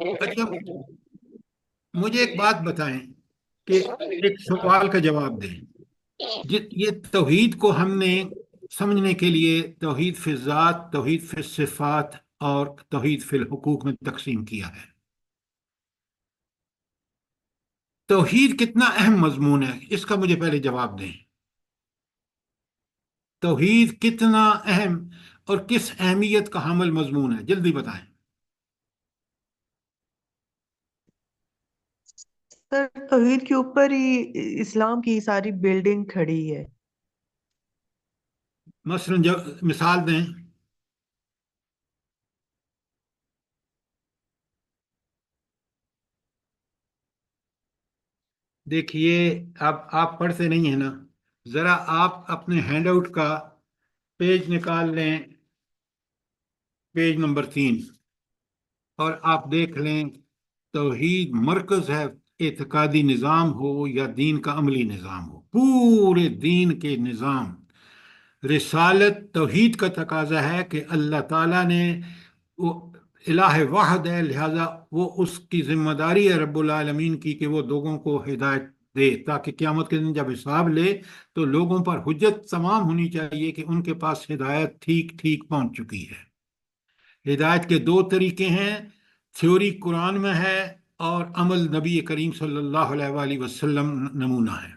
اچھا، مجھے ایک بات بتائیں کہ ایک سوال کا جواب دیں. یہ توحید کو ہم نے سمجھنے کے لیے توحید فی الذات، توحید فی الصفات اور توحید فی الحقوق میں تقسیم کیا ہے. توحید کتنا اہم مضمون ہے، اس کا مجھے پہلے جواب دیں. توحید کتنا اہم اور کس اہمیت کا حامل مضمون ہے، جلدی بتائیں. سر توحید کے اوپر ہی اسلام کی ساری بلڈنگ کھڑی ہے۔ مثلا مثال دیں. دیکھیے، اب آپ پڑھتے نہیں ہیں نا، ذرا آپ اپنے ہینڈ آؤٹ کا پیج نکال لیں، پیج نمبر 3، اور آپ دیکھ لیں توحید مرکز ہے، اعتقادی نظام ہو یا دین کا عملی نظام ہو، پورے دین کے نظام. رسالت توحید کا تقاضا ہے کہ اللہ تعالیٰ نے، وہ الہ واحد ہے، لہذا وہ اس کی ذمہ داری ہے رب العالمین کی کہ وہ لوگوں کو ہدایت دے، تاکہ قیامت کے دن جب حساب لے تو لوگوں پر حجت تمام ہونی چاہیے کہ ان کے پاس ہدایت ٹھیک ٹھیک پہنچ چکی ہے. ہدایت کے دو طریقے ہیں، تھیوری قرآن میں ہے اور عمل نبی کریم صلی اللہ علیہ وآلہ وسلم نمونہ ہے.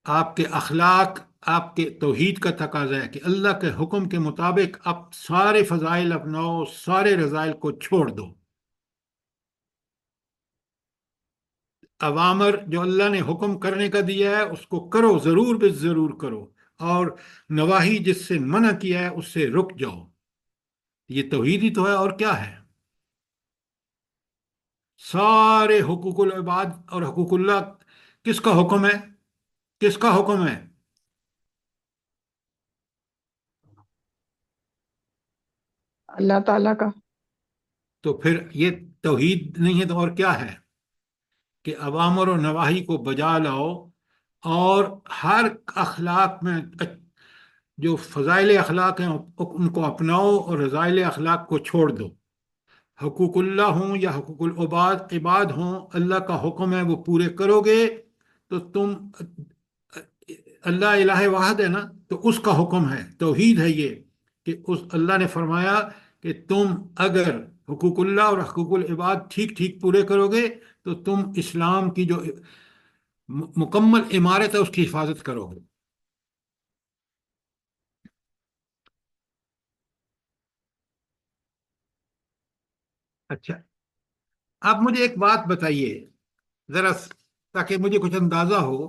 آپ کے اخلاق، آپ کے توحید کا تقاضا ہے کہ اللہ کے حکم کے مطابق آپ سارے فضائل اپناؤ، سارے رذائل کو چھوڑ دو. اوامر جو اللہ نے حکم کرنے کا دیا ہے اس کو کرو، ضرور بے ضرور کرو، اور نواہی جس سے منع کیا ہے اس سے رک جاؤ. یہ توحید ہی تو ہے، اور کیا ہے. سارے حقوق العباد اور حقوق اللہ کس کا حکم ہے؟ کس کا حکم ہے؟ اللہ تعالیٰ کا۔ تو پھر یہ توحید نہیں ہے تو اور کیا ہے؟ کہ اوامر و نواہی کو بجا لاؤ، اور ہر اخلاق میں جو فضائل اخلاق ہیں ان کو اپناؤ اور رذائل اخلاق کو چھوڑ دو. حقوق اللہ ہوں یا حقوق العباد عباد ہوں، اللہ کا حکم ہے وہ پورے کرو گے تو تم، اللہ الہ واحد ہے نا، تو اس کا حکم ہے، توحید ہے یہ، کہ اس اللہ نے فرمایا کہ تم اگر حقوق اللہ اور حقوق العباد ٹھیک ٹھیک پورے کرو گے تو تم اسلام کی جو مکمل عمارت ہے اس کی حفاظت کرو گے. اچھا، آپ مجھے ایک بات بتائیے ذرا، تاکہ مجھے کچھ اندازہ ہو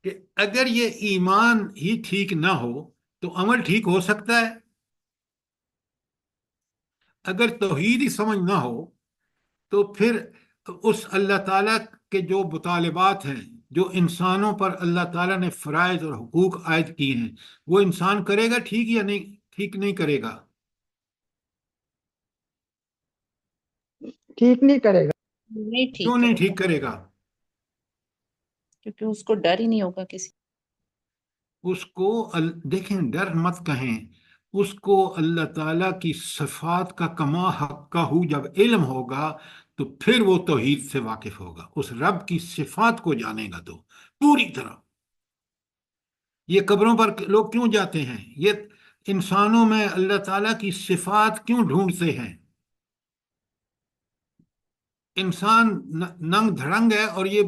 کہ اگر یہ ایمان ہی ٹھیک نہ ہو تو عمل ٹھیک ہو سکتا ہے؟ اگر توحید ہی سمجھ نہ ہو تو پھر اس اللہ تعالیٰ کے جو مطالبات ہیں، جو انسانوں پر اللہ تعالیٰ نے فرائض اور حقوق عائد کیے ہیں، وہ انسان کرے گا ٹھیک یا نہیں، ٹھیک نہیں کرے گا؟ ٹھیک نہیں کرے گا۔ نہیں کیوں ٹھیک نہیں کرے گا، ٹھیک کرے گا؟ کیونکہ اس کو ڈر ہی نہیں ہوگا کسی۔ اس کو دیکھیں، ڈر مت کہیں، اس کو اللہ تعالیٰ کی صفات کا کما حقہ جب علم ہوگا تو پھر وہ توحید سے واقف ہوگا، اس رب کی صفات کو جانے گا تو پوری طرح. یہ قبروں پر لوگ کیوں جاتے ہیں؟ یہ انسانوں میں اللہ تعالیٰ کی صفات کیوں ڈھونڈتے ہیں؟ انسان ننگ دھڑنگ ہے، اور یہ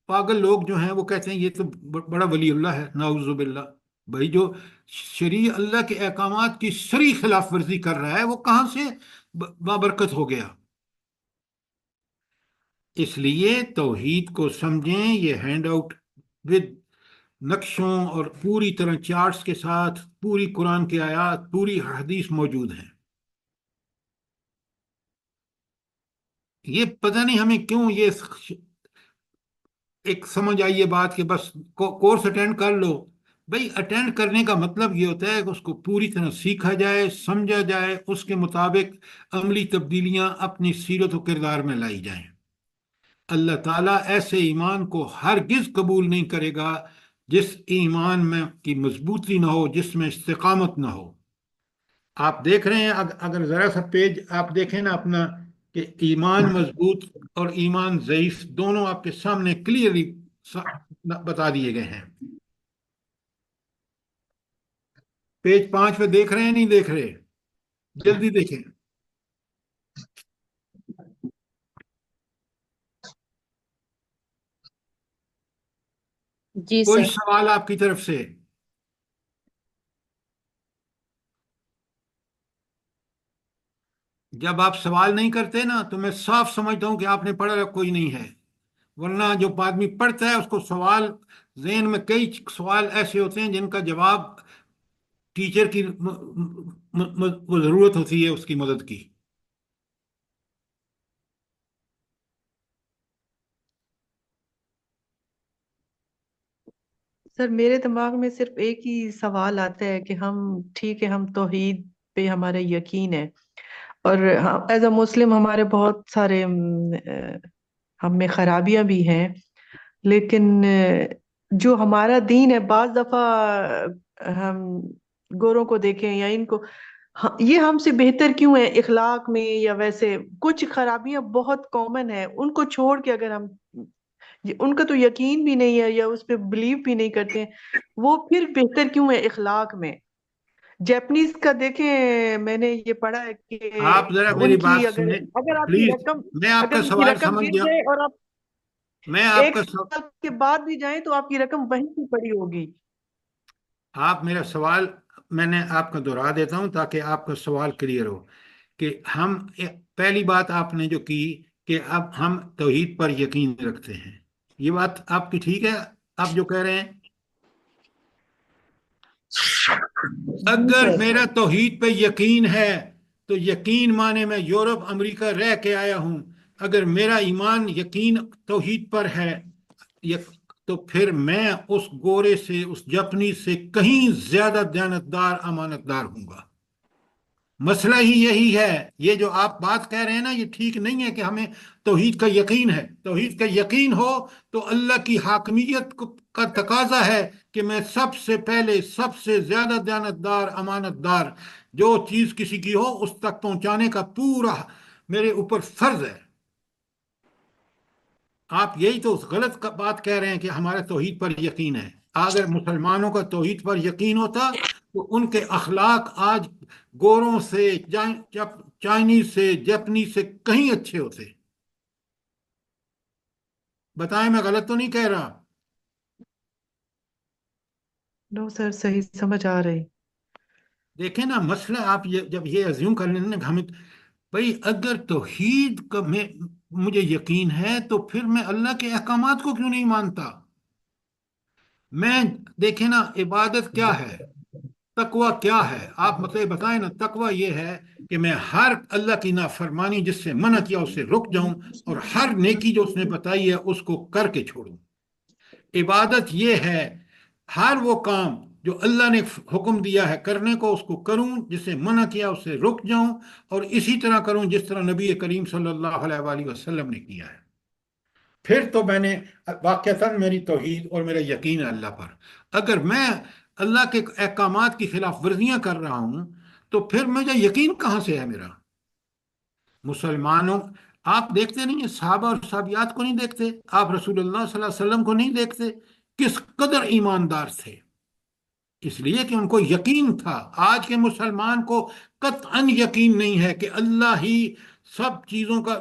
پاگل لوگ جو ہیں وہ کہتے ہیں یہ تو بڑا ولی اللہ ہے، نعوذ باللہ. بھائی جو شریع اللہ کے احکامات کی سری خلاف ورزی کر رہا ہے وہ کہاں سے بابرکت ہو گیا؟ اس لیے توحید کو سمجھیں. یہ ہینڈ آؤٹ ود نقشوں اور پوری طرح چارٹس کے ساتھ پوری قرآن کی آیات، پوری حدیث موجود ہیں. یہ پتہ نہیں ہمیں کیوں یہ ایک سمجھ آئی یہ بات کہ بس کورس اٹینڈ کر لو. بھئی اٹینڈ کرنے کا مطلب یہ ہوتا ہے کہ اس کو پوری طرح سیکھا جائے، سمجھا جائے، اس کے مطابق عملی تبدیلیاں اپنی سیرت و کردار میں لائی جائیں. اللہ تعالیٰ ایسے ایمان کو ہرگز قبول نہیں کرے گا جس ایمان میں کی مضبوطی نہ ہو، جس میں استقامت نہ ہو. آپ دیکھ رہے ہیں، اگر ذرا سا پیج آپ دیکھیں نا اپنا، کہ ایمان مضبوط اور ایمان ضعیف دونوں آپ کے سامنے کلیئرلی بتا دیے گئے ہیں۔ پیج 5 پہ دیکھ رہے ہیں نہیں دیکھ رہے؟ جلدی دیکھیں۔ جی کوئی سر۔ سوال آپ کی طرف سے؟ جب آپ سوال نہیں کرتے نا تو میں صاف سمجھتا ہوں کہ آپ نے پڑھا کوئی نہیں ہے، ورنہ جو آدمی پڑھتا ہے اس کو سوال ذہن میں کئی سوال ایسے ہوتے ہیں جن کا جواب ٹیچر کی وہ ضرورت ہوتی ہے اس کی مدد کی۔ سر میرے دماغ میں صرف ایک ہی سوال آتا ہے کہ ہم ٹھیک ہے، ہم توحید پہ ہمارا یقین ہے، اور ایز اے مسلم ہمارے بہت سارے ہم میں خرابیاں بھی ہیں، لیکن جو ہمارا دین ہے، بعض دفعہ ہم گوروں کو دیکھیں یا ان کو، یہ ہم سے بہتر کیوں ہے اخلاق میں یا ویسے؟ کچھ خرابیاں بہت کامن ہیں، ان کو چھوڑ کے اگر ہم ان کا تو یقین بھی نہیں ہے یا اس پہ بلیو بھی نہیں کرتے ہیں، وہ پھر بہتر کیوں ہے اخلاق میں؟ جیپنیز کا دیکھیں، میں نے یہ پڑھا ہے کہ آپ ذرا میری ان کی بات اگر سنیں اگر آپ کی پلیز، رقم میں آپ کا اگر ان کی سوال رقم سمجھ گر گیا، جائے اور آپ میں آپ ایک کا سال کے بعد بھی جائیں تو آپ کی رقم وہیں کی پڑی ہوگی۔ آپ میرا سوال میں نے آپ کا دہرا دیتا ہوں تاکہ آپ کا سوال کلیئر ہو، کہ ہم پہلی بات آپ نے جو کی کہ اب ہم توحید پر یقین رکھتے ہیں، یہ بات آپ کی ٹھیک ہے؟ آپ جو کہہ رہے ہیں، جی اگر سر۔ میرا توحید پہ یقین ہے تو یقین مانے میں یورپ امریکہ رہ کے آیا ہوں، اگر میرا ایمان یقین توحید پر ہے تو پھر میں اس گورے سے، اس جپنی سے کہیں زیادہ دیانتدار امانت دار ہوں گا۔ مسئلہ ہی یہی ہے، یہ جو آپ بات کہہ رہے ہیں نا یہ ٹھیک نہیں ہے کہ ہمیں توحید کا یقین ہے۔ توحید کا یقین ہو تو اللہ کی حاکمیت کا تقاضا ہے کہ میں سب سے پہلے سب سے زیادہ دیانتدار امانت دار، جو چیز کسی کی ہو اس تک پہنچانے کا پورا میرے اوپر فرض ہے۔ آپ یہی تو غلط بات کہہ رہے ہیں کہ ہمارے توحید پر یقین ہے۔ اگر مسلمانوں کا توحید پر یقین ہوتا تو ان کے اخلاق آج گوروں سے، چائنیز سے، جاپنیز سے کہیں اچھے ہوتے۔ بتائیں میں غلط تو نہیں کہہ رہا؟ نو سر، صحیح سمجھ آ رہی۔ دیکھیں نا مسئلہ، آپ جب یہ ازیوم کر لیں نا کہ ہمیں، بھائی اگر توحید کا مجھے یقین ہے تو پھر میں اللہ کے احکامات کو کیوں نہیں مانتا؟ میں دیکھیں نا عبادت کیا ہے، تقوی کیا ہے؟ آپ مطلب بتائیں نا، تقوی یہ ہے کہ میں ہر اللہ کی نافرمانی جس سے منع کیا اس سے رک جاؤں، اور ہر نیکی جو اس نے بتائی ہے اس کو کر کے چھوڑوں۔ عبادت یہ ہے ہر وہ کام جو اللہ نے حکم دیا ہے کرنے کو اس کو کروں، جس سے منع کیا اس سے رک جاؤں، اور اسی طرح کروں جس طرح نبی کریم صلی اللہ علیہ وآلہ وسلم نے کیا ہے۔ پھر تو میں نے واقعتاً میری توحید اور میرا یقین ہے اللہ پر۔ اگر میں اللہ کے احکامات کی خلاف ورزیاں کر رہا ہوں تو پھر مجھے یقین کہاں سے ہے میرا؟ مسلمانوں، آپ دیکھتے نہیں ہیں صحابہ اور صحابیات کو نہیں دیکھتے؟ آپ رسول اللہ صلی اللہ علیہ وسلم کو نہیں دیکھتے؟ کس قدر ایماندار تھے، اس لیے کہ ان کو یقین تھا۔ آج کے مسلمان کو قطعاً یقین نہیں ہے کہ اللہ ہی سب چیزوں کا،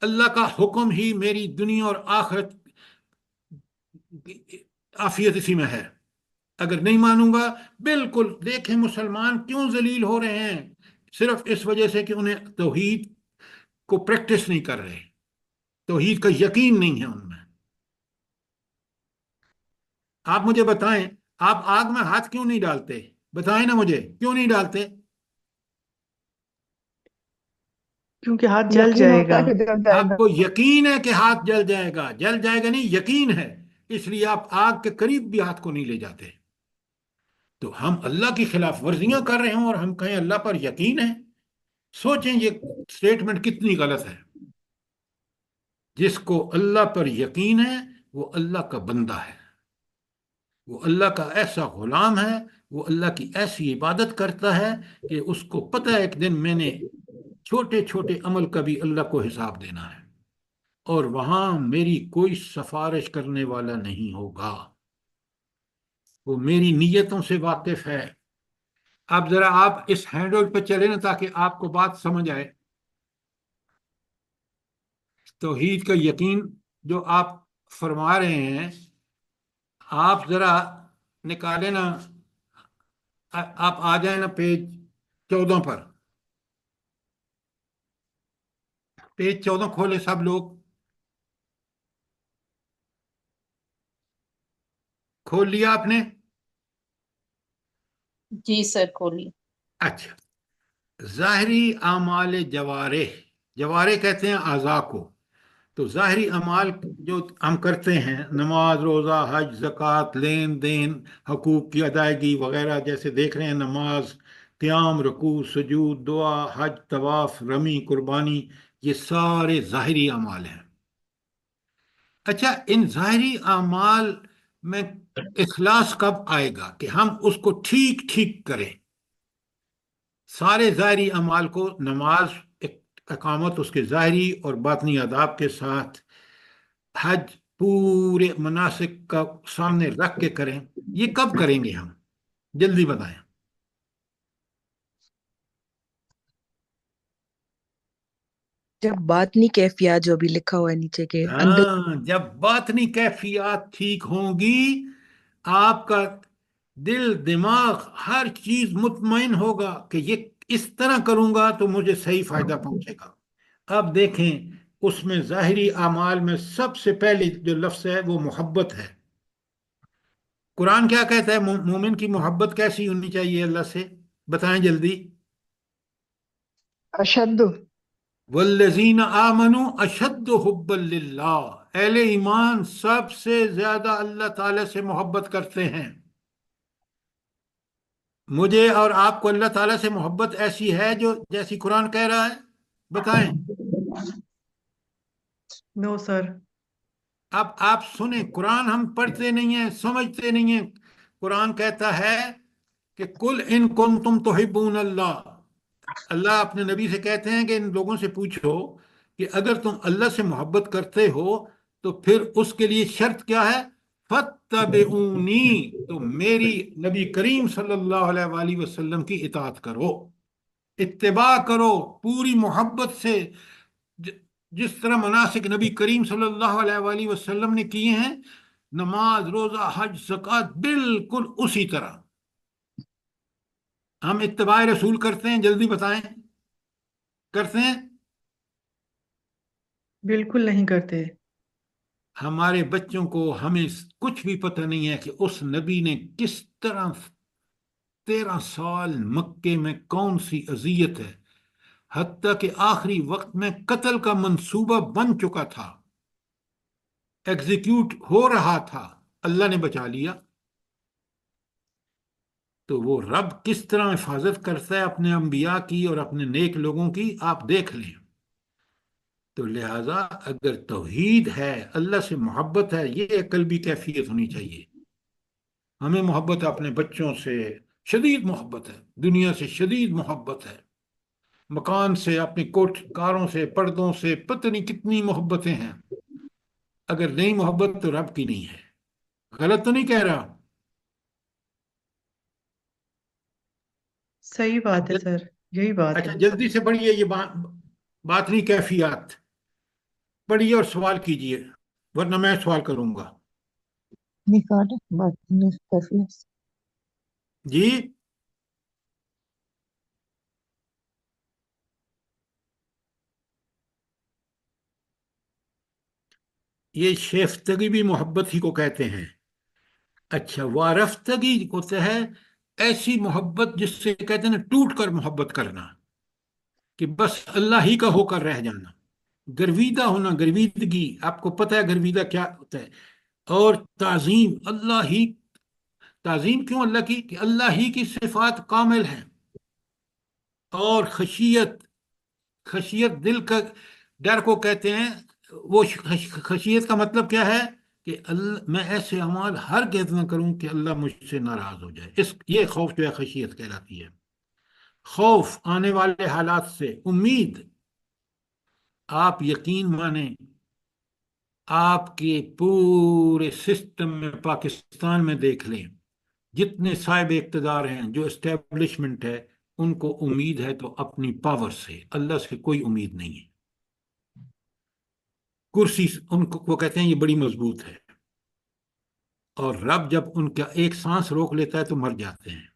اللہ کا حکم ہی میری دنیا اور آخرت عافیت اسی میں ہے۔ اگر نہیں مانوں گا، بالکل دیکھیں مسلمان کیوں ذلیل ہو رہے ہیں، صرف اس وجہ سے کہ انہیں توحید کو پریکٹس نہیں کر رہے، توحید کا یقین نہیں ہے ان میں۔ آپ مجھے بتائیں، آپ آگ میں ہاتھ کیوں نہیں ڈالتے؟ بتائیں نا مجھے، کیوں نہیں ڈالتے؟ کیونکہ ہاتھ جل یقین جائے ہوتا گا۔ ہے کہ جل جائے آپ گا۔ کو یقین ہے کہ ہاتھ جل جائے گا؟ جل جائے گا نہیں، یقین ہے، اس لیے آپ آگ کے قریب بھی ہاتھ کو نہیں لے جاتے۔ تو ہم اللہ کی خلاف ورزیاں کر رہے ہوں اور ہم کہیں اللہ پر یقین ہے؟ سوچیں یہ سٹیٹمنٹ کتنی غلط ہے۔ جس کو اللہ پر یقین ہے وہ اللہ کا بندہ ہے، وہ اللہ کا ایسا غلام ہے وہ اللہ کی ایسی عبادت کرتا ہے کہ اس کو پتہ ہے ایک دن میں نے چھوٹے چھوٹے عمل کا بھی اللہ کو حساب دینا ہے، اور وہاں میری کوئی سفارش کرنے والا نہیں ہوگا، وہ میری نیتوں سے واقف ہے۔ اب ذرا آپ اس ہینڈ آؤٹ پہ چلیں نا تاکہ آپ کو بات سمجھ آئے۔ توحید کا یقین جو آپ فرما رہے ہیں، آپ ذرا نکالیں نا، آپ آ جائیں نا پیج 14 پر، پیج 14 کھولے سب لوگ، کھول لیا آپ نے؟ جی سر کھولی۔ اچھا، ظاہری اعمال جوارح، جوارح کہتے ہیں اعضاء کو، تو ظاہری اعمال جو ہم کرتے ہیں، نماز، روزہ، حج، زکوٰۃ، لین دین، حقوق کی ادائیگی وغیرہ، جیسے دیکھ رہے ہیں نماز، قیام، رکوع، سجود، دعا، حج، طواف، رمی، قربانی، یہ سارے ظاہری اعمال ہیں۔ اچھا، ان ظاہری اعمال میں اخلاص کب آئے گا کہ ہم اس کو ٹھیک ٹھیک کریں؟ سارے ظاہری اعمال کو، نماز، اقامت اس کے ظاہری اور باطنی آداب کے ساتھ، حج پورے مناسک کا سامنے رکھ کے کریں، یہ کب کریں گے ہم؟ جلدی بتائیں۔ جب باطنی کیفیات جو بھی لکھا ہوا ہے نیچے کے اندر، ہاں، جب باطنی کیفیات ٹھیک ہوں گی، آپ کا دل، دماغ، ہر چیز مطمئن ہوگا کہ یہ اس طرح کروں گا تو مجھے صحیح فائدہ پہنچے گا۔ اب دیکھیں، اس میں ظاہری اعمال میں سب سے پہلے جو لفظ ہے وہ محبت ہے۔ قرآن کیا کہتا ہے؟ مومن کی محبت کیسی ہونی چاہیے اللہ سے؟ بتائیں جلدی۔ اشد والذین آمنوا اشد حبا للہ، اہل ایمان سب سے زیادہ اللہ تعالی سے محبت کرتے ہیں۔ مجھے اور آپ کو اللہ تعالیٰ سے محبت ایسی ہے جو جیسی قرآن کہہ رہا ہے؟ بتائیں۔ نو سر۔ اب آپ سنیں، قرآن ہم پڑھتے نہیں ہیں، سمجھتے نہیں ہیں۔ قرآن کہتا ہے کہ کل ان کنتم تحبون اللہ، اللہ اپنے نبی سے کہتے ہیں کہ ان لوگوں سے پوچھو کہ اگر تم اللہ سے محبت کرتے ہو تو پھر اس کے لیے شرط کیا ہے؟ فَاتَّبِعُونِی، تو میری نبی کریم صلی اللہ علیہ وآلہ وسلم کی اطاعت کرو، اتباع کرو پوری محبت سے، جس طرح مناسک نبی کریم صلی اللہ علیہ وآلہ وسلم نے کیے ہیں، نماز، روزہ، حج، زکوٰۃ، بالکل اسی طرح ہم اتباع رسول کرتے ہیں۔ جلدی بتائیں، کرتے ہیں؟ بالکل نہیں کرتے۔ ہمارے بچوں کو، ہمیں کچھ بھی پتہ نہیں ہے کہ اس نبی نے کس طرح 13 سال مکے میں کون سی اذیت ہے، حتیٰ کہ آخری وقت میں قتل کا منصوبہ بن چکا تھا، ایگزیکیوٹ ہو رہا تھا، اللہ نے بچا لیا۔ تو وہ رب کس طرح حفاظت کرتا ہے اپنے انبیاء کی اور اپنے نیک لوگوں کی، آپ دیکھ لیں۔ تو لہٰذا اگر توحید ہے، اللہ سے محبت ہے، یہ ایک قلبی کیفیت ہونی چاہیے۔ ہمیں محبت اپنے بچوں سے شدید محبت ہے، دنیا سے شدید محبت ہے، مکان سے، اپنی کوٹھ کاروں سے، پردوں سے، پتہ نہیں کتنی محبتیں ہیں۔ اگر نہیں محبت تو رب کی نہیں ہے۔ غلط تو نہیں کہہ رہا؟ صحیح بات ہے سر، یہی بات اچھا، ہے۔ جلدی سے پڑھیے یہ باطنی کیفیات پڑھیے اور سوال کیجیے، ورنہ میں سوال کروں گا۔ نکالے باطنی کیفیات۔ جی، یہ شیفتگی بھی محبت ہی کو کہتے ہیں۔ اچھا، وارفتگی ہوتا ہے ایسی محبت جس سے کہتے ہیں نا ٹوٹ کر محبت کرنا، کہ بس اللہ ہی کا ہو کر رہ جانا، گرویدہ ہونا، گرویدگی، آپ کو پتہ ہے گرویدہ کیا ہوتا ہے؟ اور تعظیم، اللہ ہی، تعظیم کیوں اللہ کی؟ کہ اللہ ہی کی صفات کامل ہیں۔ اور خشیت، خشیت دل کا ڈر کو کہتے ہیں۔ وہ خشیت کا مطلب کیا ہے؟ کہ میں ایسے اعمال ہرگز نہ کروں کہ اللہ مجھ سے ناراض ہو جائے. یہ خوف جو ہے خشیت کہلاتی ہے. خوف آنے والے حالات سے، امید. آپ یقین مانیں، آپ کے پورے سسٹم میں، پاکستان میں دیکھ لیں، جتنے صاحب اقتدار ہیں، جو اسٹیبلشمنٹ ہے، ان کو امید ہے تو اپنی پاور سے، اللہ سے کوئی امید نہیں ہے. کرسی ان کو وہ کہتے ہیں یہ بڑی مضبوط ہے، اور رب جب ان کا ایک سانس روک لیتا ہے تو مر جاتے ہیں.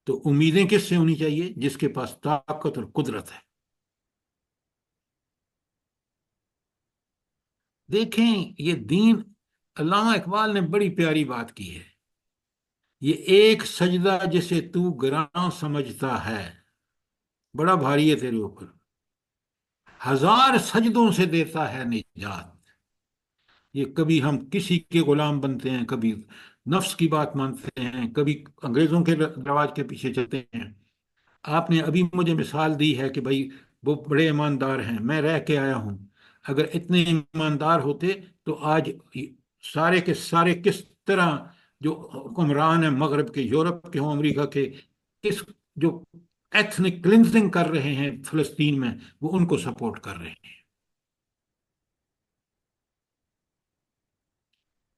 تو امیدیں کس سے ہونی چاہیے؟ جس کے پاس طاقت اور قدرت ہے. دیکھیں یہ دین، علامہ اقبال نے بڑی پیاری بات کی ہے. یہ ایک سجدہ جسے تو گراں سمجھتا ہے، بڑا بھاری ہے تیرے اوپر، ہزار سجدوں سے دیتا ہے نجات. یہ کبھی ہم کسی کے غلام بنتے ہیں، کبھی نفس کی بات مانتے ہیں، کبھی انگریزوں کے رواج کے پیچھے چلتے ہیں. آپ نے ابھی مجھے مثال دی ہے کہ بھائی وہ بڑے ایماندار ہیں، میں رہ کے آیا ہوں. اگر اتنے ایماندار ہوتے تو آج سارے کے سارے کس طرح جو حکمران ہیں، مغرب کے، یورپ کے ہوں، امریکہ کے، کس جو ایتھنک کلینزنگ کر رہے ہیں فلسطین میں، وہ ان کو سپورٹ کر رہے ہیں.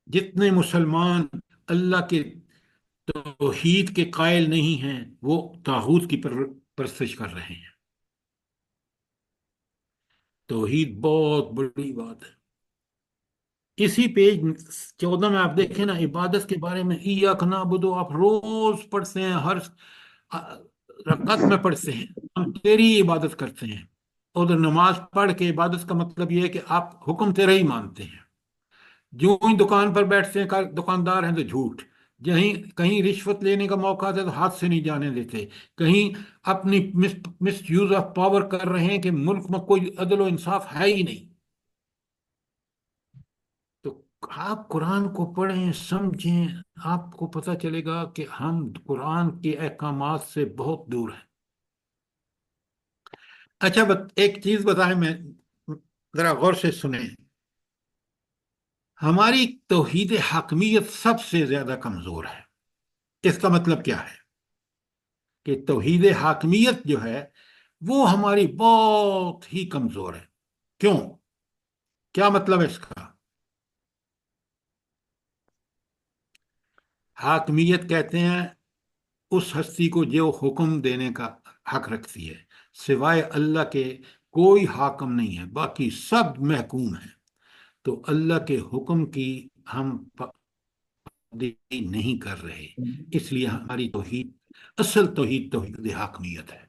جتنے مسلمان اللہ کے توحید کے قائل نہیں ہیں، وہ طاغوت کی پرستش کر رہے ہیں. توحید بہت بڑی بات ہے. اسی پیج 14 میں آپ دیکھیں نا، عبادت کے بارے میں ایاک نعبد، آپ روز پڑھتے ہیں، ہر رکعت میں پڑھتے ہیں، ہم تیری عبادت کرتے ہیں. ادھر نماز پڑھ کے عبادت کا مطلب یہ ہے کہ آپ حکم تیرا ہی مانتے ہیں. جو ہی دکان پر بیٹھتے ہیں، دکاندار ہیں تو جھوٹ، کہیں رشوت لینے کا موقع آتا ہے تو ہاتھ سے نہیں جانے دیتے، کہیں اپنی مس یوز آف پاور کر رہے ہیں کہ ملک میں کوئی عدل و انصاف ہے ہی نہیں. تو آپ قرآن کو پڑھیں، سمجھیں، آپ کو پتہ چلے گا کہ ہم قرآن کے احکامات سے بہت دور ہیں. اچھا ایک چیز بتائیں، میں ذرا غور سے سنیں. ہماری توحید حاکمیت سب سے زیادہ کمزور ہے. اس کا مطلب کیا ہے؟ کہ توحید حاکمیت جو ہے وہ ہماری بہت ہی کمزور ہے. کیوں؟ کیا مطلب ہے اس کا؟ حاکمیت کہتے ہیں اس ہستی کو جو حکم دینے کا حق رکھتی ہے، سوائے اللہ کے کوئی حاکم نہیں ہے، باقی سب محکوم ہیں. تو اللہ کے حکم کی ہم پابندی نہیں کر رہے، اس لیے ہماری توحید، اصل توحید حاکمیت ہے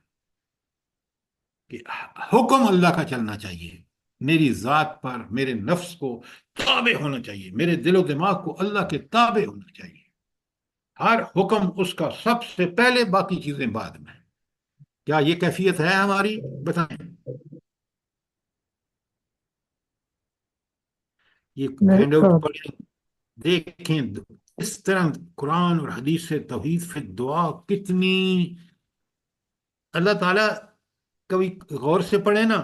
کہ حکم اللہ کا چلنا چاہیے. میری ذات پر، میرے نفس کو تابع ہونا چاہیے، میرے دل و دماغ کو اللہ کے تابع ہونا چاہیے. ہر حکم اس کا سب سے پہلے، باقی چیزیں بعد میں. کیا یہ کیفیت ہے ہماری؟ بتائیں. یہ ہینڈ آؤٹ پڑھیں، دیکھیں اس طرح قرآن اور حدیث سے توحید سے دعا کتنی. اللہ تعالیٰ کبھی غور سے پڑھے نا،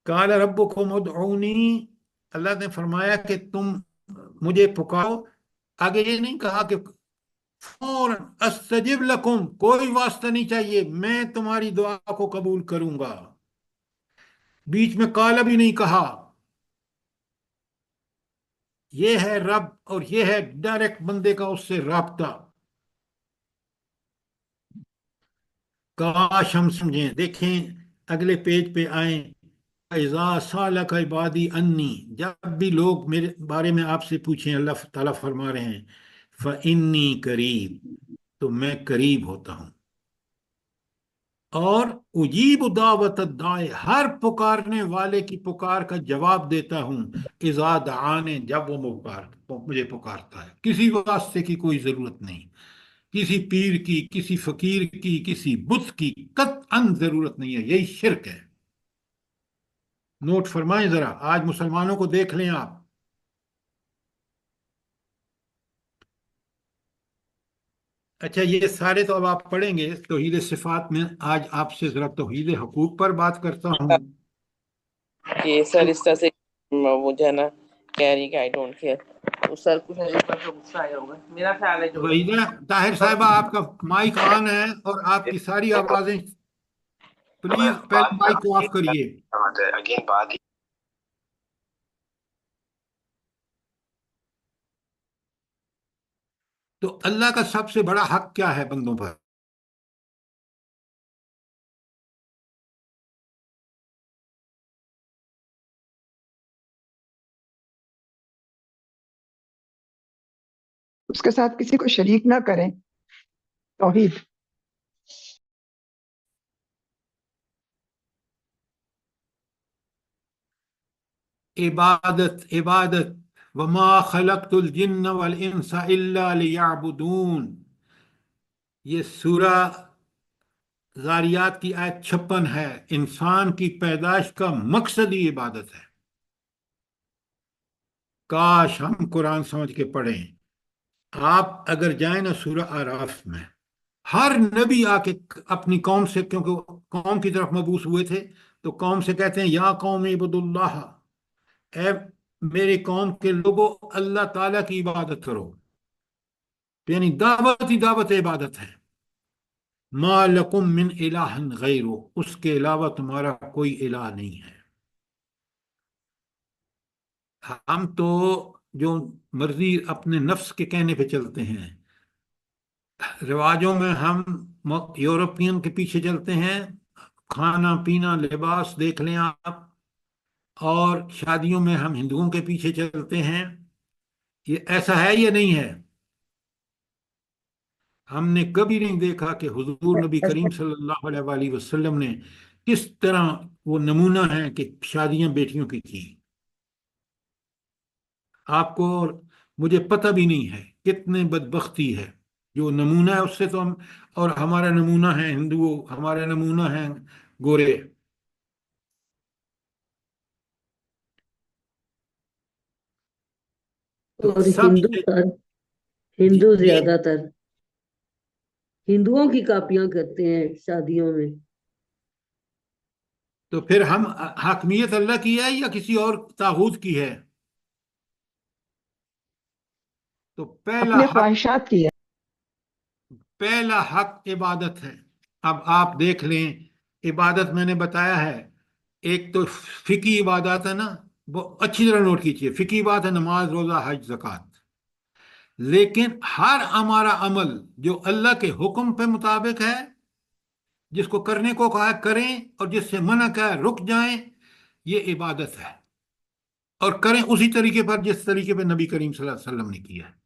قال ربکم ادعونی، اللہ نے فرمایا کہ تم مجھے پکارو. آگے یہ نہیں کہا کہ فوراً استجب لکم، کوئی واسطہ نہیں چاہیے، میں تمہاری دعا کو قبول کروں گا. بیچ میں قال بھی نہیں کہا. یہ ہے رب، اور یہ ہے ڈائریکٹ بندے کا اس سے رابطہ. کاش ہم سمجھیں. دیکھیں اگلے پیج پہ آئیں. اذا سالک عبادی انی، جب بھی لوگ میرے بارے میں آپ سے پوچھیں، اللہ تعالیٰ فرما رہے ہیں فانی قریب، تو میں قریب ہوتا ہوں، اور اجیب دعوت الداعی، ہر پکارنے والے کی پکار کا جواب دیتا ہوں. اذا دعانے، جب وہ مجھے پکارتا ہے. کسی واسطے کی کوئی ضرورت نہیں، کسی پیر کی، کسی فقیر کی، کسی بت کی قطعاً ضرورت نہیں ہے. یہی شرک ہے. نوٹ فرمائیں ذرا، آج مسلمانوں کو دیکھ لیں آپ. اچھا یہ سارے تو اب آپ پڑھیں گے توحید صفات میں. آج آپ سے ذرا توحید حقوق پر بات کرتا ہوں. کہ سر اس طرح سے مجھے ہے نا کہہ رہی کہ آئی ڈونٹ کیئر، اس سر کچھ عجیب پر غصہ آیا ہوگا، میرا خیال ہے جو وحیدہ طاہر صاحبہ آپ کا مائک آن ہے اور آپ کی ساری آوازیں، پلیز پہلے مائک کو آف کریے۔ اگین بات تو اللہ کا سب سے بڑا حق کیا ہے بندوں پر؟ اس کے ساتھ کسی کو شریک نہ کریں، توحید۔ عبادت، عبادت، وما خلقت الجن والانس الا لیعبدون، یہ سورہ ذاریات کی آیت 56 ہے۔ انسان کی پیدائش کا مقصد ہی عبادت ہے۔ کاش ہم قرآن سمجھ کے پڑھیں۔ آپ اگر جائیں نا سورہ آراف میں، ہر نبی آ کے اپنی قوم سے، کیونکہ قوم کی طرف مبعوث ہوئے تھے، تو قوم سے کہتے ہیں یا قوم اعبدوا اللہ، اے میری قوم کے لوگوں اللہ تعالیٰ کی عبادت کرو، یعنی دعوت ہی دعوت عبادت ہے۔ ما لکم من الہ غیرہ، اس کے علاوہ تمہارا کوئی الہ نہیں ہے۔ ہم تو جو مرضی اپنے نفس کے کہنے پہ چلتے ہیں، رواجوں میں ہم یورپین کے پیچھے چلتے ہیں، کھانا پینا لباس دیکھ لیں آپ، اور شادیوں میں ہم ہندوؤں کے پیچھے چلتے ہیں۔ یہ ایسا ہے یا نہیں ہے؟ ہم نے کبھی نہیں دیکھا کہ حضور نبی کریم صلی اللہ علیہ وآلہ وسلم نے کس طرح وہ نمونہ ہے کہ شادیاں بیٹیوں کی کی۔ آپ کو اور مجھے پتہ بھی نہیں ہے کتنے بدبختی ہے، جو نمونہ ہے اس سے تو ہم، اور ہمارا نمونہ ہے ہندو، ہمارا نمونہ ہے گورے۔ تو اور سب سے ہندو جی، زیادہ تر ہندوؤں کی کاپیاں کرتے ہیں شادیوں میں۔ تو پھر ہم حاکمیت اللہ کی ہے یا کسی اور طاغوت کی ہے؟ تو اپنے خواہشات کی ہے۔ پہلا حق عبادت ہے۔ اب آپ دیکھ لیں، عبادت میں نے بتایا ہے، ایک تو فقہی عبادات ہے نا، وہ اچھی طرح نوٹ کیجیے، فقہی بات ہے نماز، روزہ، حج، زکوٰۃ، لیکن ہر ہمارا عمل جو اللہ کے حکم پہ مطابق ہے، جس کو کرنے کو کہا ہے کریں اور جس سے منع کہا ہے رک جائیں، یہ عبادت ہے، اور کریں اسی طریقے پر جس طریقے پہ نبی کریم صلی اللہ علیہ وسلم نے کیا ہے۔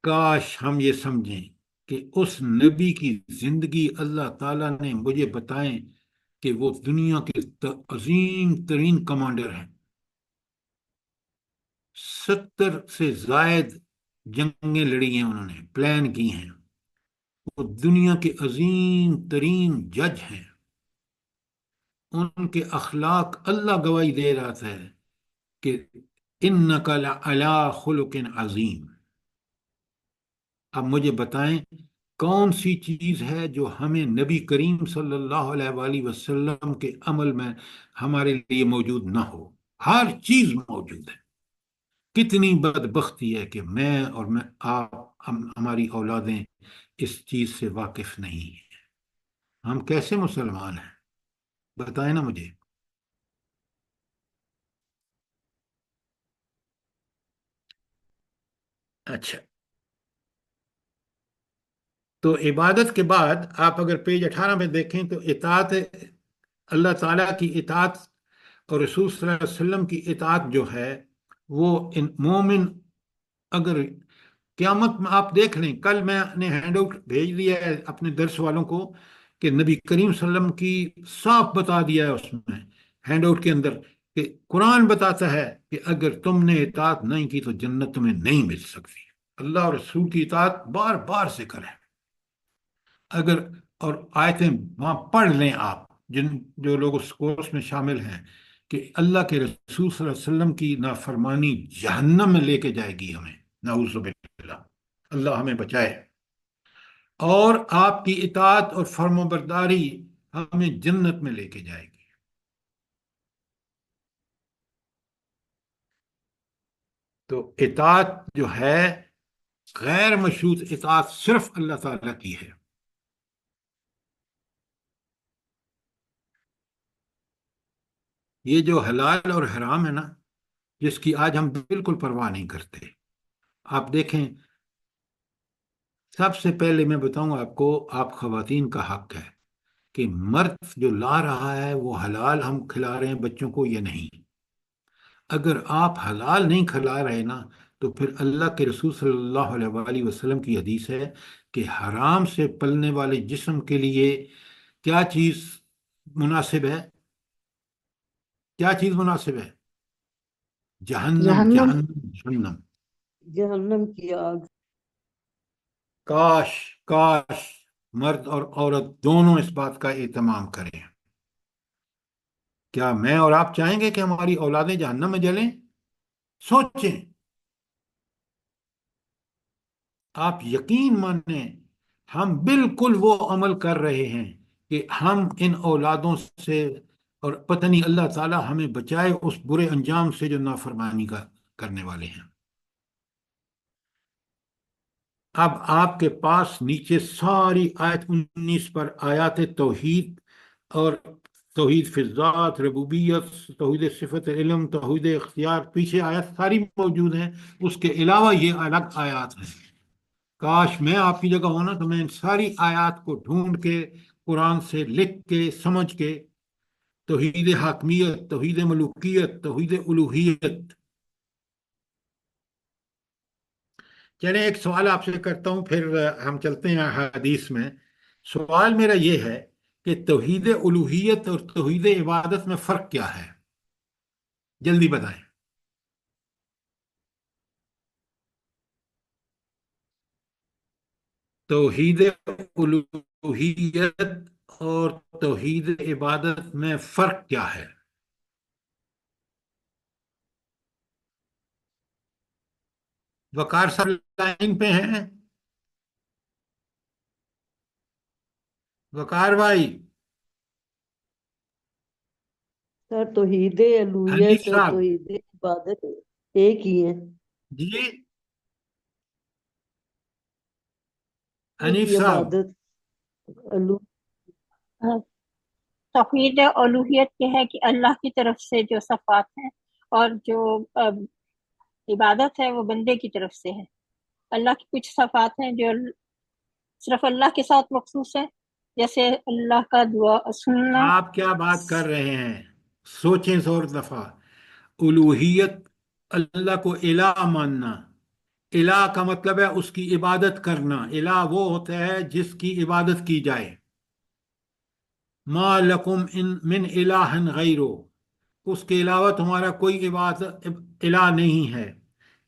کاش ہم یہ سمجھیں کہ اس نبی کی زندگی اللہ تعالیٰ نے مجھے بتائیں کہ وہ دنیا کے عظیم ترین کمانڈر ہیں، 70 سے زائد جنگیں لڑی ہیں انہوں نے، پلان کی ہیں، وہ دنیا کے عظیم ترین جج ہیں، ان کے اخلاق اللہ گواہی دے رہا تھا کہ انک لعلی خلق عظیم۔ اب مجھے بتائیں کون سی چیز ہے جو ہمیں نبی کریم صلی اللہ علیہ وآلہ وسلم کے عمل میں ہمارے لیے موجود نہ ہو؟ ہر چیز موجود ہے۔ کتنی بدبختی ہے کہ میں اور آپ، ہماری اولادیں اس چیز سے واقف نہیں ہیں۔ ہم کیسے مسلمان ہیں؟ بتائیں نا مجھے۔ اچھا، تو عبادت کے بعد آپ اگر پیج 18 میں دیکھیں تو اطاعت، اللہ تعالیٰ کی اطاعت اور رسول صلی اللہ علیہ وسلم کی اطاعت جو ہے، وہ مومن اگر قیامت میں، آپ دیکھ لیں، کل میں نے ہینڈ آؤٹ بھیج دیا ہے اپنے درس والوں کو کہ نبی کریم صلی اللہ علیہ وسلم کی صاف بتا دیا ہے اس میں ہینڈ آؤٹ کے اندر کہ قرآن بتاتا ہے کہ اگر تم نے اطاعت نہیں کی تو جنت تمہیں نہیں مل سکتی۔ اللہ اور رسول کی اطاعت بار بار سے کریں۔ اگر، اور آیتیں وہاں پڑھ لیں آپ، جو لوگ اس کورس میں شامل ہیں، کہ اللہ کے رسول صلی اللہ علیہ وسلم کی نافرمانی جہنم میں لے کے جائے گی ہمیں، نعوذ باللہ، اللہ ہمیں بچائے، اور آپ کی اطاعت اور فرم و برداری ہمیں جنت میں لے کے جائے گی۔ تو اطاعت جو ہے غیر مشروط اطاعت صرف اللہ تعالیٰ کی ہے. یہ جو حلال اور حرام ہے نا، جس کی آج ہم بالکل پرواہ نہیں کرتے. آپ دیکھیں، سب سے پہلے میں بتاؤں آپ کو، آپ خواتین کا حق ہے کہ مرد جو لا رہا ہے وہ حلال ہم کھلا رہے ہیں بچوں کو یا نہیں. اگر آپ حلال نہیں کھلا رہے نا، تو پھر اللہ کے رسول صلی اللہ علیہ وآلہ وسلم کی حدیث ہے کہ حرام سے پلنے والے جسم کے لیے کیا چیز مناسب ہے؟ کیا چیز مناسب ہے؟ جہنم، جہنم. جہنم، جہنم. جہنم کی آگ. کاش، کاش مرد اور عورت دونوں اس بات کا اہتمام کریں. کیا میں اور آپ چاہیں گے کہ ہماری اولادیں جہنم میں جلیں؟ سوچیں. آپ یقین مانیں، ہم بالکل وہ عمل کر رہے ہیں کہ ہم ان اولادوں سے، اور پتہ نہیں اللہ تعالی ہمیں بچائے اس برے انجام سے جو نافرمانی کا کرنے والے ہیں. اب آپ کے پاس نیچے ساری آیت 19 پر آیات توحید اور توحید فی الذات، ربوبیت، توحید صفت علم، توحید اختیار، پیچھے آیات ساری موجود ہیں. اس کے علاوہ یہ الگ آیات ہیں. کاش میں آپ کی جگہ ہونا تو میں ان ساری آیات کو ڈھونڈ کے قرآن سے لکھ کے سمجھ کے توحید حاکمیت، توحید ملوکیت، توحید الوہیت. چلیں ایک سوال آپ سے کرتا ہوں، پھر ہم چلتے ہیں حدیث میں. سوال میرا یہ ہے کہ توحید الوہیت اور توحید عبادت میں فرق کیا ہے؟ جلدی بتائیں. توحید الوہیت اور توحید عبادت میں فرق کیا ہے؟ وقار صاحب لائن پہ ہیں؟ وقار بھائی؟ سر توحید حنیف الوہیت اور صاحب؟ توحید عبادت ایک ہی ہے. جی ایک حنیف ہی صاحب؟ عبادت. الو توحید الوہیت یہ ہے کہ اللہ کی طرف سے جو صفات ہیں اور جو عبادت ہے وہ بندے کی طرف سے ہے. اللہ کی کچھ صفات ہیں جو صرف اللہ کے ساتھ مخصوص ہے، جیسے اللہ کا دعا سننا. آپ کیا بات کر رہے ہیں؟ سوچیں زور دفعہ. الوہیت اللہ کو الہ ماننا. الہ کا مطلب ہے اس کی عبادت کرنا. الہ وہ ہوتا ہے جس کی عبادت کی جائے. ما لکم ان من الہ غیرو، اس کے علاوہ تمہارا کوئی عبادت الہ نہیں ہے.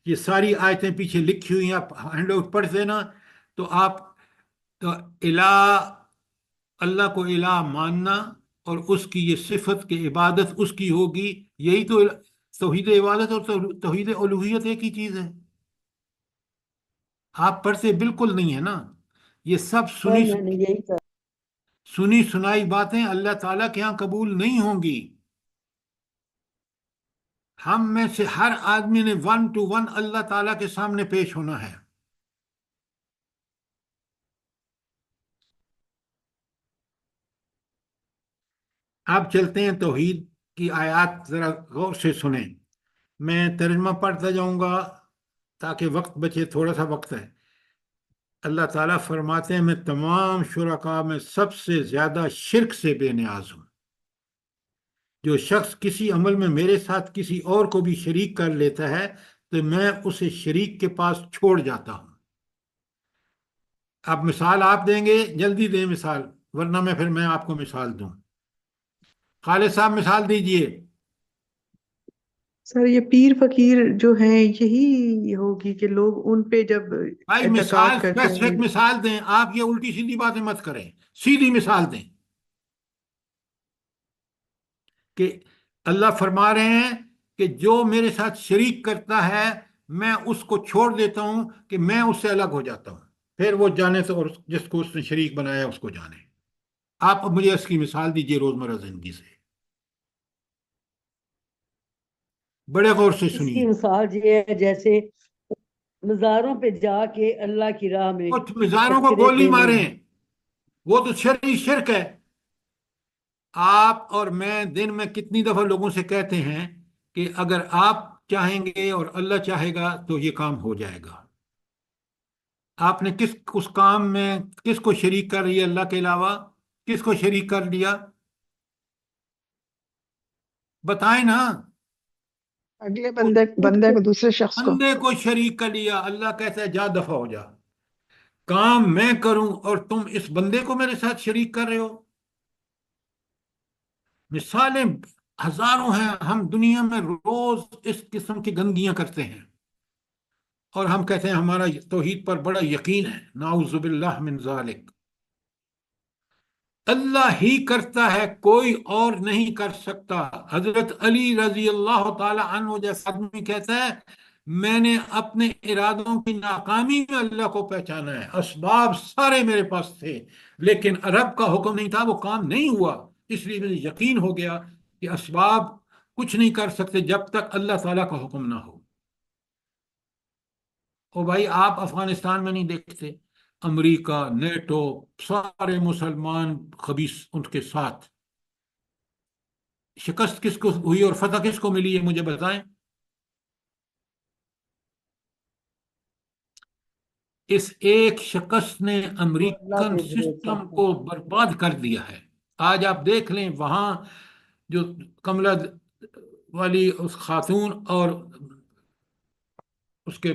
یہ ساری آیتیں پیچھے لکھی ہوئی ہیں، آپ ہینڈ آؤٹ پڑھ دینا تو آپ تو الہ، اللہ کو الہ ماننا اور اس کی یہ صفت کہ عبادت اس کی ہوگی، یہی تو توحید عبادت اور توحید الوہیت ایک ہی چیز ہے. آپ پڑھتے بالکل نہیں ہے نا. یہ سب سر میں نے یہی کہا. سنی سنائی باتیں اللہ تعالیٰ کے ہاں قبول نہیں ہوں گی. ہم میں سے ہر آدمی نے 1 to 1 اللہ تعالیٰ کے سامنے پیش ہونا ہے. اب چلتے ہیں توحید کی آیات، ذرا غور سے سنیں. میں ترجمہ پڑھتا جاؤں گا تاکہ وقت بچے، تھوڑا سا وقت ہے. اللہ تعالیٰ فرماتے ہیں میں تمام شرکاء میں سب سے زیادہ شرک سے بے نیاز ہوں. جو شخص کسی عمل میں میرے ساتھ کسی اور کو بھی شریک کر لیتا ہے تو میں اسے شریک کے پاس چھوڑ جاتا ہوں. اب مثال آپ دیں گے، جلدی دیں مثال، ورنہ میں آپ کو مثال دوں. خالد صاحب مثال دیجئے. سر یہ پیر فقیر جو ہیں یہی ہوگی کہ لوگ ان پہ جب بھائی مثال، اعتقاد کرتے ہیں. اسپیسیفک مثال دیں. آپ یہ الٹی سیدھی باتیں مت کریں، سیدھی مثال دیں. کہ اللہ فرما رہے ہیں کہ جو میرے ساتھ شریک کرتا ہے میں اس کو چھوڑ دیتا ہوں، کہ میں اس سے الگ ہو جاتا ہوں. پھر وہ جانے تو، اور جس کو اس نے شریک بنایا اس کو جانے. آپ اب مجھے اس کی مثال دیجئے روزمرہ زندگی سے. بڑے غور سے اس کی سنیے. مثال یہ ہے جیسے مزاروں پہ جا کے اللہ کی راہ میں کچھ مزاروں کو ٹکرے گولی دینے. ماریں، وہ تو شرعی شرک ہے. آپ اور میں دن میں کتنی دفعہ لوگوں سے کہتے ہیں کہ اگر آپ چاہیں گے اور اللہ چاہے گا تو یہ کام ہو جائے گا. آپ نے اس کام میں کس کو شریک کر لیا اللہ کے علاوہ؟ کس کو شریک کر لیا؟ بتائیں نا. اگلے بندے کو دوسرے شخص کو. بندے کو شریک کر لیا. اللہ کہتا ہے جا دفع ہو جا، کام میں کروں اور تم اس بندے کو میرے ساتھ شریک کر رہے ہو. مثالیں ہزاروں ہیں. ہم دنیا میں روز اس قسم کی گندگیاں کرتے ہیں اور ہم کہتے ہیں ہمارا توحید پر بڑا یقین ہے. نعوذ باللہ من ذالک. اللہ ہی کرتا ہے، کوئی اور نہیں کر سکتا. حضرت علی رضی اللہ تعالی عنہ جیسا آدمی کہتا ہے میں نے اپنے ارادوں کی ناکامی میں اللہ کو پہچانا ہے. اسباب سارے میرے پاس تھے لیکن رب کا حکم نہیں تھا، وہ کام نہیں ہوا. اس لیے مجھے یقین ہو گیا کہ اسباب کچھ نہیں کر سکتے جب تک اللہ تعالیٰ کا حکم نہ ہو. او بھائی آپ افغانستان میں نہیں دیکھتے امریکہ، نیٹو، سارے مسلمان خبیث ان کے ساتھ. شکست کس کو ہوئی اور فتح کس کو ملی ہے مجھے بتائیں. اس ایک شخص نے وہ اللہ امریکن پہ بھروسہ سسٹم تھا. کو برباد کر دیا ہے. آج آپ دیکھ لیں وہاں جو کملا والی اس خاتون اور اس کے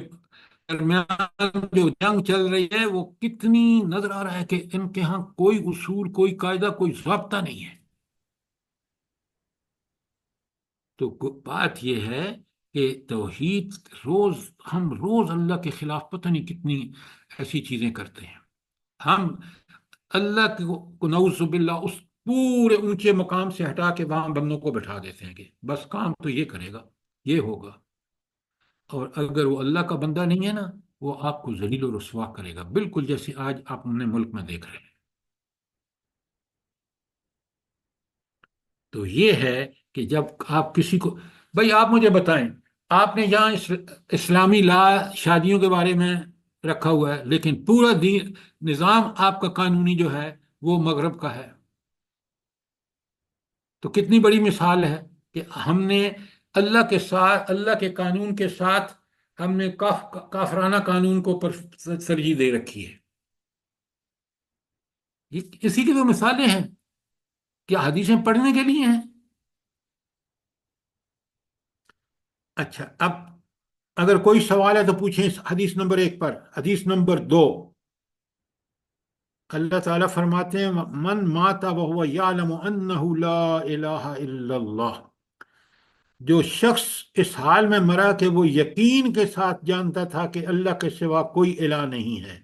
درمیان جو جنگ چل رہی ہے وہ کتنی نظر آ رہا ہے کہ ان کے ہاں کوئی اصول، کوئی قاعدہ، کوئی ضابطہ نہیں ہے. تو بات یہ ہے کہ توحید ہم روز اللہ کے خلاف پتہ نہیں کتنی ایسی چیزیں کرتے ہیں. ہم اللہ کو نعوذ باللہ اس پورے اونچے مقام سے ہٹا کے وہاں بندوں کو بٹھا دیتے ہیں کہ بس کام تو یہ کرے گا، یہ ہوگا. اور اگر وہ اللہ کا بندہ نہیں ہے نا، وہ آپ کو ذلیل و رسوا کرے گا، بالکل جیسے آج آپ اپنے ملک میں دیکھ رہے ہیں. تو یہ ہے کہ جب آپ کسی کو، بھائی آپ مجھے بتائیں، آپ نے یہاں اسلامی لا شادیوں کے بارے میں رکھا ہوا ہے لیکن پورا دین نظام آپ کا قانونی جو ہے وہ مغرب کا ہے. تو کتنی بڑی مثال ہے کہ ہم نے اللہ کے ساتھ، اللہ کے قانون کے ساتھ ہم نے کافرانہ قانون کو ترجیح دے رکھی ہے. اسی کی تو مثالیں ہیں. کیا حدیثیں پڑھنے کے لیے ہیں؟ اچھا، اب اگر کوئی سوال ہے تو پوچھیں. حدیث نمبر 1 پر. حدیث نمبر 2، اللہ تعالیٰ فرماتے ہیں من مات وهو يعلم انه لا الہ الا اللہ. جو شخص اس حال میں مرا کہ وہ یقین کے ساتھ جانتا تھا کہ اللہ کے سوا کوئی الہ نہیں ہے،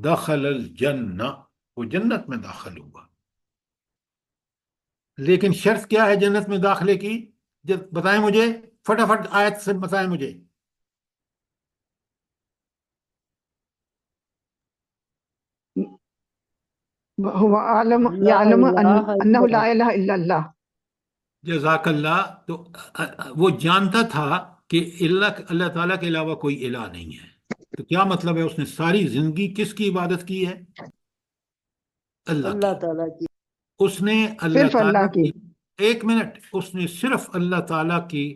دخل الجنہ، وہ جنت میں داخل ہوا. لیکن شرط کیا ہے جنت میں داخلے کی؟ بتائیں مجھے، فٹافٹ آیت سے بتائیں مجھے. هو عالم لا يعلم الہ انه الا لا اله الا الله. جزاک اللہ. تو وہ جانتا تھا کہ اللہ تعالیٰ کے علاوہ کوئی الہ نہیں ہے. تو کیا مطلب ہے؟ اس نے ساری زندگی کس کی عبادت کی ہے؟ اللہ کی. اللہ تعالیٰ کی. اس نے اللہ صرف اللہ تعالیٰ کی. کی، ایک منٹ، اس نے صرف اللہ تعالیٰ کی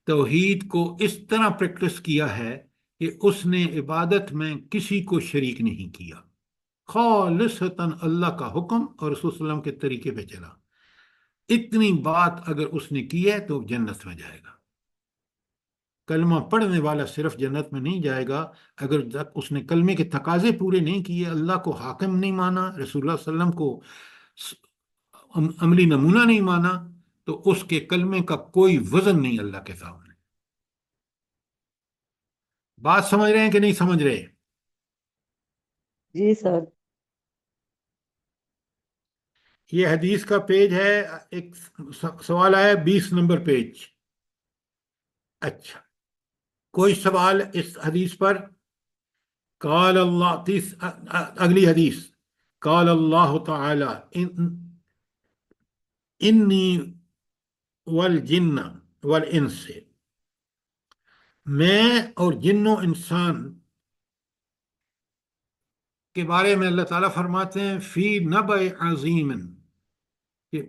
توحید کو اس طرح پریکٹس کیا ہے کہ اس نے عبادت میں کسی کو شریک نہیں کیا، خالصتاً اللہ کا حکم اور رسول صلی اللہ علیہ وسلم کے طریقے پہ چلا. اتنی بات اگر اس نے کی ہے تو جنت میں جائے گا. کلمہ پڑھنے والا صرف جنت میں نہیں جائے گا اگر اس نے کلمے کے تقاضے پورے نہیں کیے، اللہ کو حاکم نہیں مانا، رسول اللہ صلی اللہ علیہ وسلم کو عملی نمونہ نہیں مانا، تو اس کے کلمے کا کوئی وزن نہیں اللہ کے سامنے. بات سمجھ رہے ہیں کہ نہیں سمجھ رہے؟ جی سر. یہ حدیث کا پیج ہے. ایک سوال آیا 20 نمبر پیج. اچھا، کوئی سوال اس حدیث پر؟ قال اللہ، اگلی حدیث، قال اللہ تعالی انی والجن والانس میں اور جن و انسان کے بارے میں اللہ تعالیٰ فرماتے ہیں فی نبأ عظیم، کہ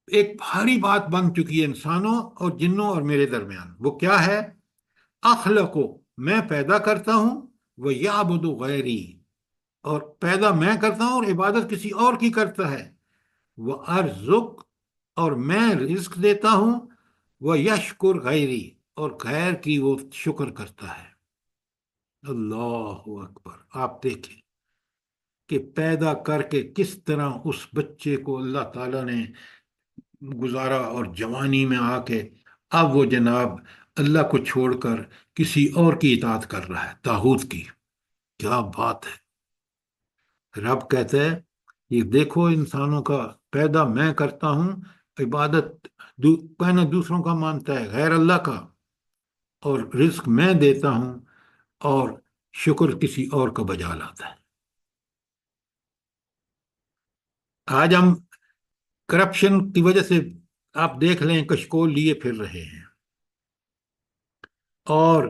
ایک بھاری بات بن چکی ہے انسانوں اور جنوں اور میرے درمیان. وہ کیا ہے؟ اخلقو، میں پیدا کرتا ہوں، وہ یعبد غیری، اور پیدا میں کرتا ہوں اور عبادت کسی اور کی کرتا ہے، وہ ارزق، اور میں رزق دیتا ہوں، وہ یشکر غیری، اور غیر کی وہ شکر کرتا ہے. اللہ اکبر. آپ دیکھیں کہ پیدا کر کے کس طرح اس بچے کو اللہ تعالیٰ نے گزارا، اور جوانی میں آ کے اب وہ جناب اللہ کو چھوڑ کر کسی اور کی اطاعت کر رہا ہے، طاغوت کی. کیا بات ہے. رب کہتا ہے یہ دیکھو انسانوں کا پیدا میں کرتا ہوں، عبادت پہنا دوسروں کا مانتا ہے غیر اللہ کا، اور رزق میں دیتا ہوں، اور شکر کسی اور کا بجا لاتا ہے. آج ہم کرپشن کی وجہ سے آپ دیکھ لیں کشکول لیے پھر رہے ہیں، اور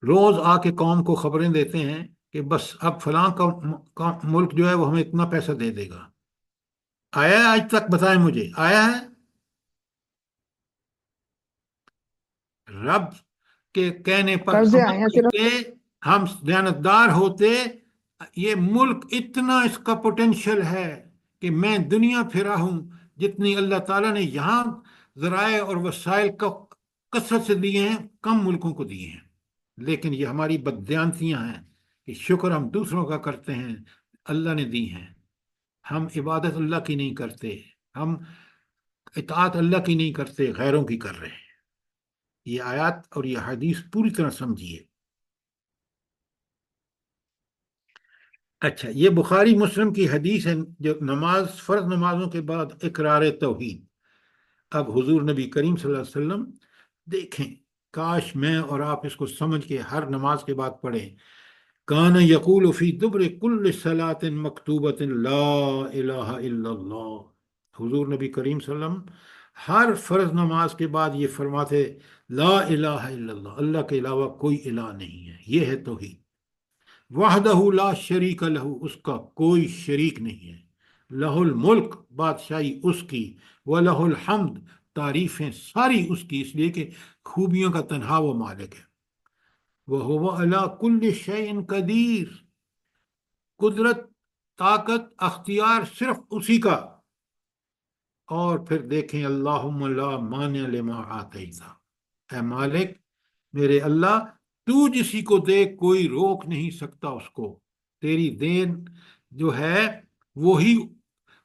روز آ کے قوم کو خبریں دیتے ہیں کہ بس اب فلاں کا ملک جو ہے وہ ہمیں اتنا پیسہ دے دے گا. آیا ہے آج تک؟ بتائیں مجھے، آیا ہے؟ رب کے کہنے پر قرضے عمل آئے ہیں صرف. کرتے، ہم دیانتدار ہوتے، یہ ملک اتنا اس کا پوٹینشیل ہے کہ میں دنیا پھرا ہوں، جتنی اللہ تعالیٰ نے یہاں ذرائع اور وسائل کو کثرت سے دیے ہیں کم ملکوں کو دیے ہیں. لیکن یہ ہماری بددیانتیاں ہیں کہ شکر ہم دوسروں کا کرتے ہیں، اللہ نے دی ہیں. ہم عبادت اللہ کی نہیں کرتے، ہم اطاعت اللہ کی نہیں کرتے، غیروں کی کر رہے ہیں. یہ آیات اور یہ حدیث پوری طرح سمجھیے. اچھا، یہ بخاری مسلم کی حدیث ہے جو نماز، فرض نمازوں کے بعد اقرار توحید. اب حضور نبی کریم صلی اللہ علیہ وسلم، دیکھیں کاش میں اور آپ اس کو سمجھ کے ہر نماز کے بعد پڑھیں. کان یقول فی دبر کل صلاۃ مکتوبۃ لا الہ الا اللہ. حضور نبی کریم صلی اللہ علیہ وسلم ہر فرض نماز کے بعد یہ فرماتے لا الہ الا اللہ، اللہ کے علاوہ کوئی الہ نہیں ہے. یہ ہے توحید. وحدہ لا شریک لہ، اس کا کوئی شریک نہیں ہے. لہ الملک، بادشاہی اس کی، وَلہ الحمد، تعریفیں ساری اس کی، اس لیے کہ خوبیوں کا تنہا وہ مالک ہے. وَهُوَ عَلَىٰ كُلِّ شَيْءٍ قدیر، قدرت، طاقت، اختیار صرف اسی کا. اور پھر دیکھیں اللہم لا مانع لما آتیت، اے مالک میرے اللہ، تو جسی کو دے کوئی روک نہیں سکتا اس کو. تیری دین جو ہے وہی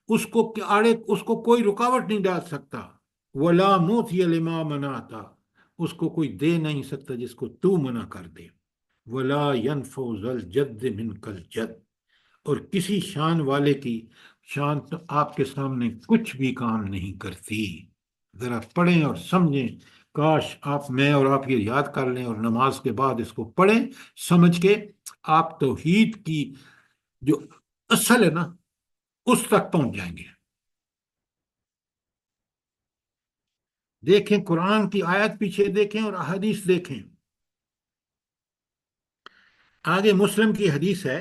اس کو آڑے، اس کو کوئی رکاوٹ نہیں ڈال سکتا. ولا موتی لما منعتا، اس کو کوئی دے نہیں سکتا جس کو تو منع کر دے. ولا ينفع ذا الجد منک الجد، اور کسی شان والے کی شان تو آپ کے سامنے کچھ بھی کام نہیں کرتی. ذرا پڑھیں اور سمجھیں. کاش آپ، میں اور آپ یہ یاد کر لیں اور نماز کے بعد اس کو پڑھیں سمجھ کے. آپ توحید کی جو اصل ہے نا اس تک پہنچ جائیں گے. دیکھیں قرآن کی آیت پیچھے دیکھیں اور احادیث دیکھیں. آگے مسلم کی حدیث ہے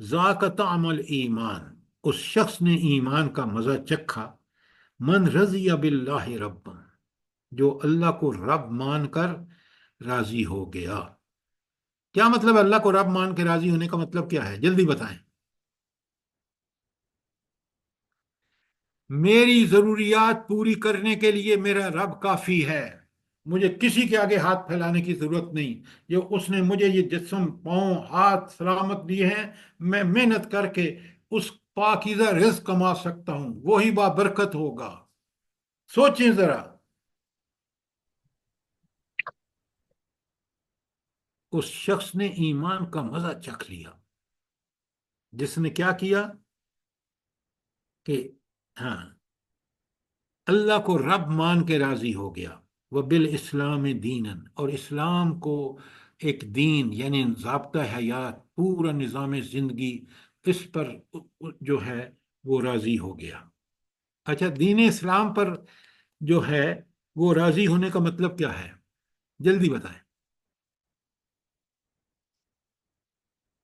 ذاق طعم الایمان، اس شخص نے ایمان کا مزہ چکھا، من رضی باللہ رب، جو اللہ کو رب مان کر راضی ہو گیا. کیا مطلب ہے اللہ کو رب مان کے راضی ہونے کا مطلب کیا ہے؟ جلدی بتائیں. میری ضروریات پوری کرنے کے لیے میرا رب کافی ہے، مجھے کسی کے آگے ہاتھ پھیلانے کی ضرورت نہیں. جو اس نے مجھے یہ جسم، پاؤں، ہاتھ سلامت دیے ہیں، میں محنت کر کے اس پاکیزہ رزق کما سکتا ہوں، وہی بابرکت ہوگا. سوچیں ذرا. اس شخص نے ایمان کا مزہ چکھ لیا جس نے کیا کیا کہ ہاں اللہ کو رب مان کے راضی ہو گیا. وبالاسلام دینا، اور اسلام کو ایک دین یعنی ضابطہ حیات، پورا نظام زندگی، اس پر جو ہے وہ راضی ہو گیا. اچھا، دین اسلام پر جو ہے وہ راضی ہونے کا مطلب کیا ہے؟ جلدی بتائیں.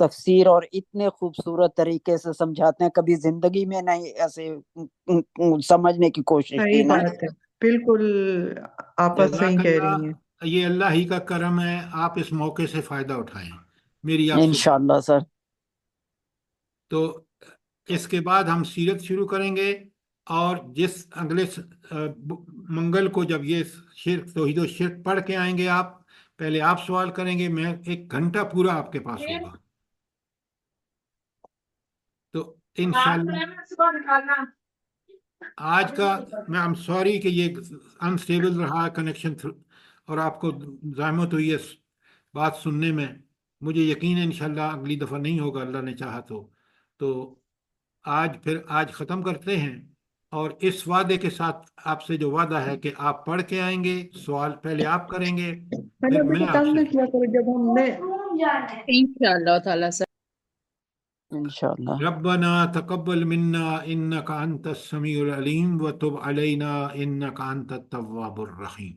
تفسیر اور اتنے خوبصورت طریقے سے سمجھاتے ہیں، کبھی زندگی میں نہیں ایسے سمجھنے کی کوشش کی صحیح نا۔ بات ہے، بالکل آپا صحیح جزاک کہہ رہی ہیں۔ اللہ، یہ اللہ ہی کا کرم ہے، آپ اس موقع سے فائدہ اٹھائیں، میری آپ سے انشاءاللہ سر۔ تو اس کے بعد ہم سیرت شروع کریں گے، اور جس اگلے منگل کو جب یہ شرک توحید و شرک پڑھ کے آئیں گے، آپ پہلے آپ سوال کریں گے، میں 1 گھنٹہ پورا آپ کے پاس ہوگا، تو انشاءاللہ آج کا میں I'm سوری کہ یہ انسٹیبل رہا کنیکشن، اور آپ کو زحمت ہوئی ہے بات سننے میں، مجھے یقین ہے انشاءاللہ اگلی دفعہ نہیں ہوگا، اللہ نے چاہا تو آج ختم کرتے ہیں، اور اس وعدے کے ساتھ آپ سے جو وعدہ ہے کہ آپ پڑھ کے آئیں گے، سوال پہلے آپ کریں گے، پھر میں آپ تنگ سے نہ کیا کرو جب ہم نے انشاءاللہ تعالیٰ سر۔ انشاءاللہ۔ ربنا تقبل منا انك انت السميع العليم وتب علينا انك انت التواب الرحيم.